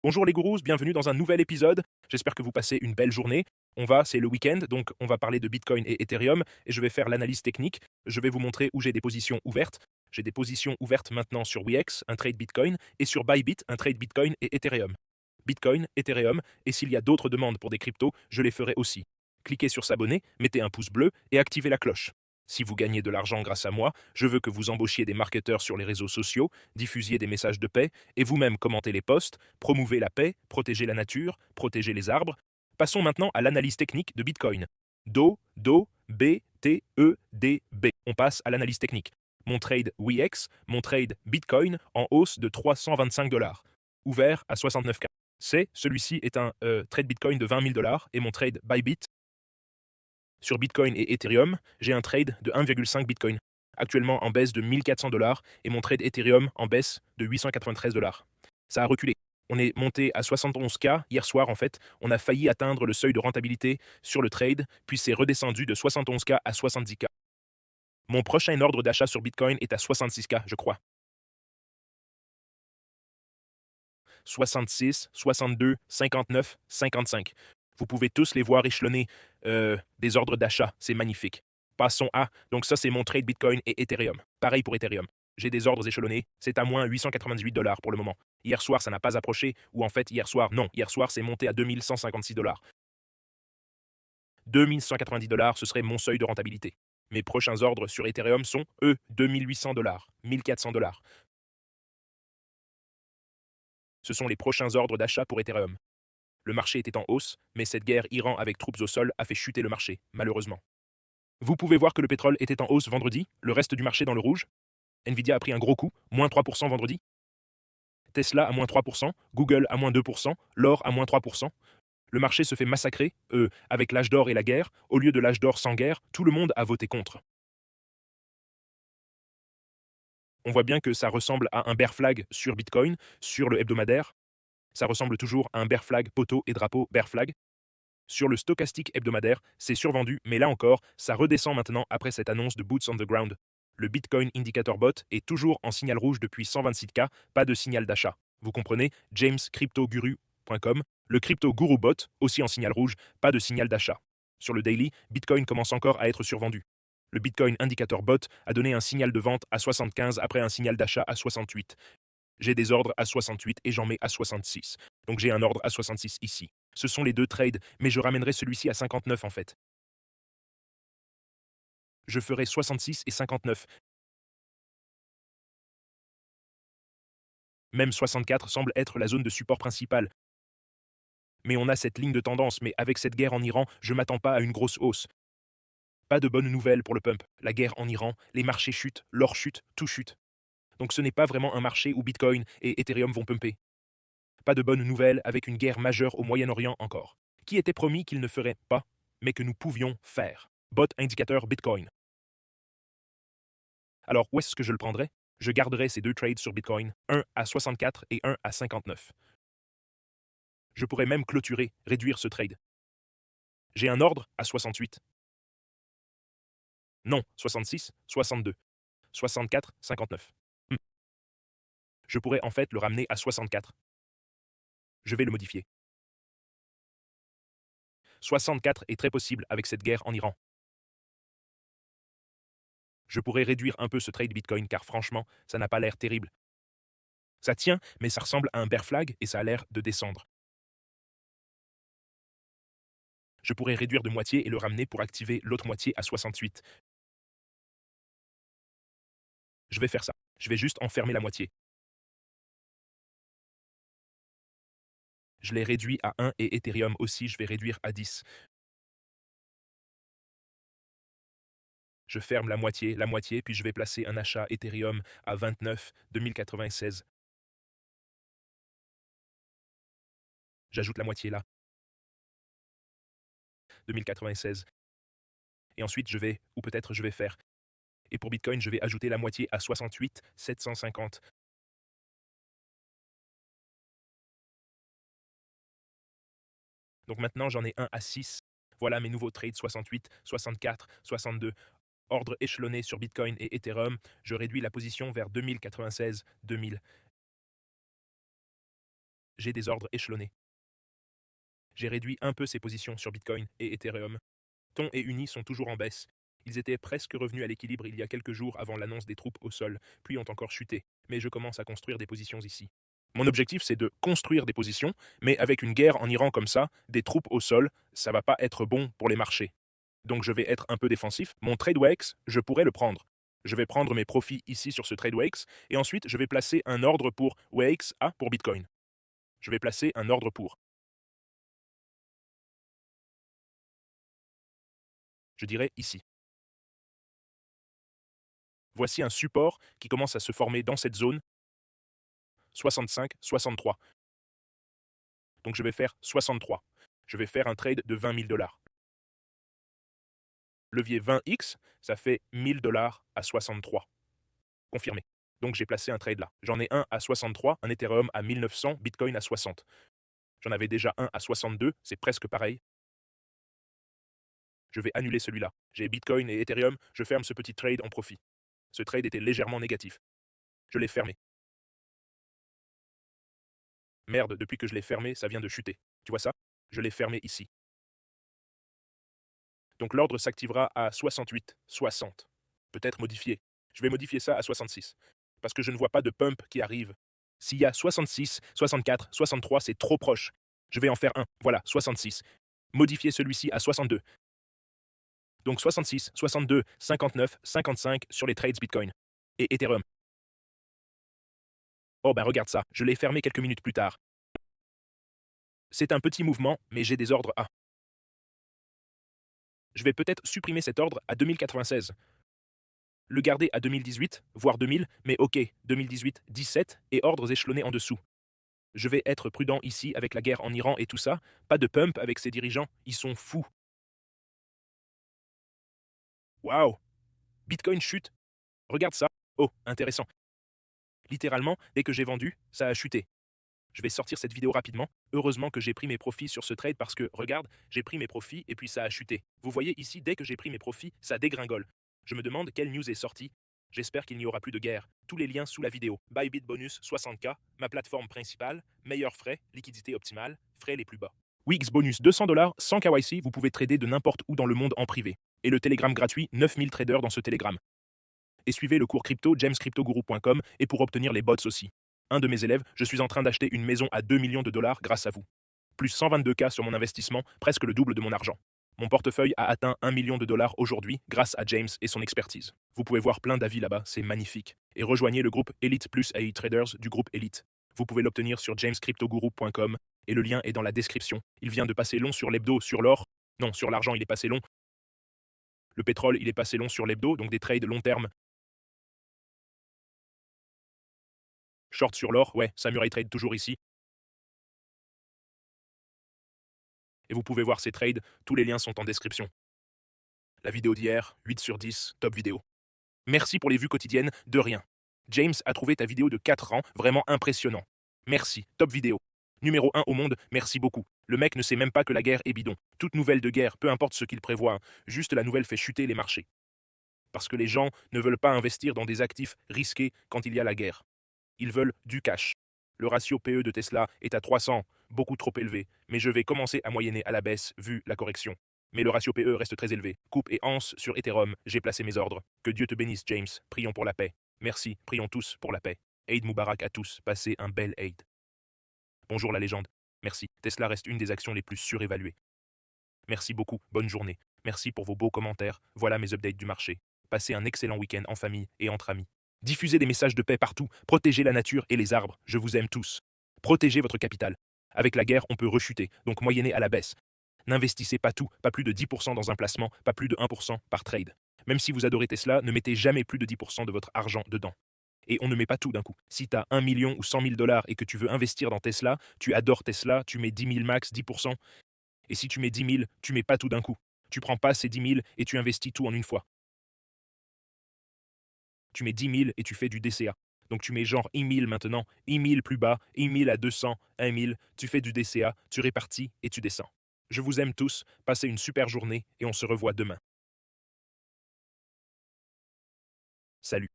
Bonjour les gourous, bienvenue dans un nouvel épisode. J'espère que vous passez une belle journée. C'est le week-end, donc on va parler de Bitcoin et Ethereum et je vais faire l'analyse technique. Je vais vous montrer où j'ai des positions ouvertes. J'ai des positions ouvertes maintenant sur Wex, un trade Bitcoin, et sur Bybit, un trade Bitcoin et Ethereum. Bitcoin, Ethereum, et s'il y a d'autres demandes pour des cryptos, je les ferai aussi. Cliquez sur s'abonner, mettez un pouce bleu et activez la cloche. Si vous gagnez de l'argent grâce à moi, je veux que vous embauchiez des marketeurs sur les réseaux sociaux, diffusiez des messages de paix et vous-même commentez les posts, promouvez la paix, protégez la nature, protégez les arbres. Passons maintenant à l'analyse technique de Bitcoin. Do, B, T, E, D, B. On passe à l'analyse technique. Mon trade Wex, mon trade Bitcoin en hausse de 325 $, ouvert à 69K. Celui-ci est un trade Bitcoin de 20 000 $ et mon trade Bybit sur Bitcoin et Ethereum, j'ai un trade de 1,5 Bitcoin, actuellement en baisse de 1400 $ et mon trade Ethereum en baisse de 893 $. Ça a reculé. On est monté à 71K hier soir en fait. On a failli atteindre le seuil de rentabilité sur le trade, puis c'est redescendu de 71K à 70K. Mon prochain ordre d'achat sur Bitcoin est à 66K, je crois. 66, 62, 59, 55. Vous pouvez tous les voir échelonnés des ordres d'achat. C'est magnifique. Passons à. Donc, ça, c'est mon trade Bitcoin et Ethereum. Pareil pour Ethereum. J'ai des ordres échelonnés. C'est à moins 898 $ pour le moment. Hier soir, ça n'a pas approché. Ou en fait, hier soir, non. Hier soir, c'est monté à 2156 $. 2190 $, ce serait mon seuil de rentabilité. Mes prochains ordres sur Ethereum sont, eux, 2800 $, 1400 $. Ce sont les prochains ordres d'achat pour Ethereum. Le marché était en hausse, mais cette guerre Iran avec troupes au sol a fait chuter le marché, malheureusement. Vous pouvez voir que le pétrole était en hausse vendredi, le reste du marché dans le rouge. Nvidia a pris un gros coup, moins 3% vendredi. Tesla à moins 3%, Google à moins 2%, l'or à moins 3%. Le marché se fait massacrer, avec l'âge d'or et la guerre. Au lieu de l'âge d'or sans guerre, tout le monde a voté contre. On voit bien que ça ressemble à un bear flag sur Bitcoin, sur le hebdomadaire. Ça ressemble toujours à un bear flag poteau et drapeau bear flag. Sur le stochastique hebdomadaire, c'est survendu, mais là encore, ça redescend maintenant après cette annonce de Boots on the Ground. Le Bitcoin Indicator Bot est toujours en signal rouge depuis 126K, pas de signal d'achat. Vous comprenez, jamescryptoguru.com, le Crypto Guru Bot, aussi en signal rouge, pas de signal d'achat. Sur le daily, Bitcoin commence encore à être survendu. Le Bitcoin Indicator Bot a donné un signal de vente à 75 après un signal d'achat à 68. J'ai des ordres à 68 et j'en mets à 66. Donc j'ai un ordre à 66 ici. Ce sont les deux trades, mais je ramènerai celui-ci à 59 en fait. Je ferai 66 et 59. Même 64 semble être la zone de support principale. Mais on a cette ligne de tendance, mais avec cette guerre en Iran, je m'attends pas à une grosse hausse. Pas de bonnes nouvelles pour le pump. La guerre en Iran, les marchés chutent, l'or chute, tout chute. Donc ce n'est pas vraiment un marché où Bitcoin et Ethereum vont pumper. Pas de bonnes nouvelles avec une guerre majeure au Moyen-Orient encore. Qui était promis qu'il ne ferait pas, mais que nous pouvions faire. Bot indicateur Bitcoin. Alors où est-ce que je le prendrai? Je garderai ces deux trades sur Bitcoin, un à 64 et un à 59. Je pourrais même clôturer, réduire ce trade. J'ai un ordre à 68. Non, 66, 62, 64, 59. Je pourrais en fait le ramener à 64. Je vais le modifier. 64 est très possible avec cette guerre en Iran. Je pourrais réduire un peu ce trade Bitcoin car franchement, ça n'a pas l'air terrible. Ça tient, mais ça ressemble à un bear flag et ça a l'air de descendre. Je pourrais réduire de moitié et le ramener pour activer l'autre moitié à 68. Je vais faire ça. Je vais juste enfermer la moitié. Je l'ai réduit à 1 et Ethereum aussi, je vais réduire à 10. Je ferme la moitié, puis je vais placer un achat Ethereum à 29 2096. J'ajoute la moitié là, 2096. Et ensuite, je vais, ou peut-être je vais faire. Et pour Bitcoin, je vais ajouter la moitié à 68 750. Donc maintenant, j'en ai un à 6. Voilà mes nouveaux trades 68, 64, 62. Ordre échelonné sur Bitcoin et Ethereum. Je réduis la position vers 2096, 2000. j'ai des ordres échelonnés. J'ai réduit un peu ces positions sur Bitcoin et Ethereum. Ton et Uni sont toujours en baisse. Ils étaient presque revenus à l'équilibre il y a quelques jours avant l'annonce des troupes au sol, puis ont encore chuté, mais je commence à construire des positions ici. Mon objectif, c'est de construire des positions, mais avec une guerre en Iran comme ça, des troupes au sol, ça va pas être bon pour les marchés. Donc je vais être un peu défensif. Mon TradeWax, je pourrais le prendre. Je vais prendre mes profits ici sur ce TradeWax, et ensuite je vais placer un ordre pour WAX A pour Bitcoin. Je vais placer un ordre pour. Je dirais ici. Voici un support qui commence à se former dans cette zone 65, 63. Donc je vais faire 63. Je vais faire un trade de 20 000 $. Levier 20x, ça fait 1000 $ à 63. Confirmé. Donc j'ai placé un trade là. J'en ai un à 63, un Ethereum à 1900, Bitcoin à 60. J'en avais déjà un à 62, c'est presque pareil. Je vais annuler celui-là. J'ai Bitcoin et Ethereum, je ferme ce petit trade en profit. Ce trade était légèrement négatif. Je l'ai fermé. Merde, depuis que je l'ai fermé, ça vient de chuter. Tu vois ça? Je l'ai fermé ici. Donc l'ordre s'activera à 68, 60. Peut-être modifié. Je vais modifier ça à 66. Parce que je ne vois pas de pump qui arrive. S'il y a 66, 64, 63, c'est trop proche. Je vais en faire un. Voilà, 66. Modifier celui-ci à 62. Donc 66, 62, 59, 55 sur les trades Bitcoin. Et Ethereum. Oh ben regarde ça, je l'ai fermé quelques minutes plus tard. C'est un petit mouvement, mais j'ai des ordres A. Je vais peut-être supprimer cet ordre à 2096. Le garder à 2018, voire 2000, mais ok, 2018, 17, et ordres échelonnés en dessous. Je vais être prudent ici avec la guerre en Iran et tout ça, pas de pump avec ces dirigeants, ils sont fous. Waouh! Bitcoin chute. Regarde ça. Oh, intéressant. Littéralement, dès que j'ai vendu, ça a chuté. Je vais sortir cette vidéo rapidement. Heureusement que j'ai pris mes profits sur ce trade parce que, regarde, j'ai pris mes profits et puis ça a chuté. Vous voyez ici, dès que j'ai pris mes profits, ça dégringole. Je me demande quelle news est sortie. J'espère qu'il n'y aura plus de guerre. Tous les liens sous la vidéo. Bybit bonus 60K, ma plateforme principale, meilleurs frais, liquidité optimale, frais les plus bas. Wix bonus 200 $, sans KYC, vous pouvez trader de n'importe où dans le monde en privé. Et le Telegram gratuit, 9000 traders dans ce Telegram. Et suivez le cours crypto jamescryptoguru.com et pour obtenir les bots aussi. Un de mes élèves, je suis en train d'acheter une maison à 2 millions de dollars grâce à vous. Plus 122K sur mon investissement, presque le double de mon argent. Mon portefeuille a atteint 1 million de dollars aujourd'hui grâce à James et son expertise. Vous pouvez voir plein d'avis là-bas, c'est magnifique. Et rejoignez le groupe Elite plus AI Traders du groupe Elite. Vous pouvez l'obtenir sur jamescryptoguru.com et le lien est dans la description. Il vient de passer long sur l'hebdo, sur l'or. Non, sur l'argent, il est passé long. Le pétrole, il est passé long sur l'hebdo, donc des trades long terme. Short sur l'or, ouais, Samurai Trade toujours ici. Et vous pouvez voir ces trades, tous les liens sont en description. La vidéo d'hier, 8 sur 10, top vidéo. Merci pour les vues quotidiennes, de rien. James a trouvé ta vidéo de 4 ans vraiment impressionnant. Merci, top vidéo. Numéro 1 au monde, merci beaucoup. Le mec ne sait même pas que la guerre est bidon. Toute nouvelle de guerre, peu importe ce qu'il prévoit, juste la nouvelle fait chuter les marchés. Parce que les gens ne veulent pas investir dans des actifs risqués quand il y a la guerre. Ils veulent du cash. Le ratio PE de Tesla est à 300, beaucoup trop élevé, mais je vais commencer à moyenner à la baisse vu la correction. Mais le ratio PE reste très élevé. Coupe et anse sur Ethereum, j'ai placé mes ordres. Que Dieu te bénisse, James. Prions pour la paix. Merci, prions tous pour la paix. Eid Mubarak à tous, passez un bel Eid. Bonjour la légende. Merci. Tesla reste une des actions les plus surévaluées. Merci beaucoup, bonne journée. Merci pour vos beaux commentaires. Voilà mes updates du marché. Passez un excellent week-end en famille et entre amis. Diffusez des messages de paix partout. Protégez la nature et les arbres. Je vous aime tous. Protégez votre capital. Avec la guerre, on peut rechuter, donc moyennez à la baisse. N'investissez pas tout, pas plus de 10% dans un placement, pas plus de 1% par trade. Même si vous adorez Tesla, ne mettez jamais plus de 10% de votre argent dedans. Et on ne met pas tout d'un coup. Si tu as 1 million ou 100 000 dollars et que tu veux investir dans Tesla, tu adores Tesla, tu mets 10 000 max, 10%. Et si tu mets 10 000, tu mets pas tout d'un coup. Tu prends pas ces 10 000 et tu investis tout en une fois. Tu mets 10 000 et tu fais du DCA. Donc tu mets genre 1 000 maintenant, 1 000 plus bas, 1 000 à 200, 1 000, tu fais du DCA, tu répartis et tu descends. Je vous aime tous, passez une super journée et on se revoit demain. Salut.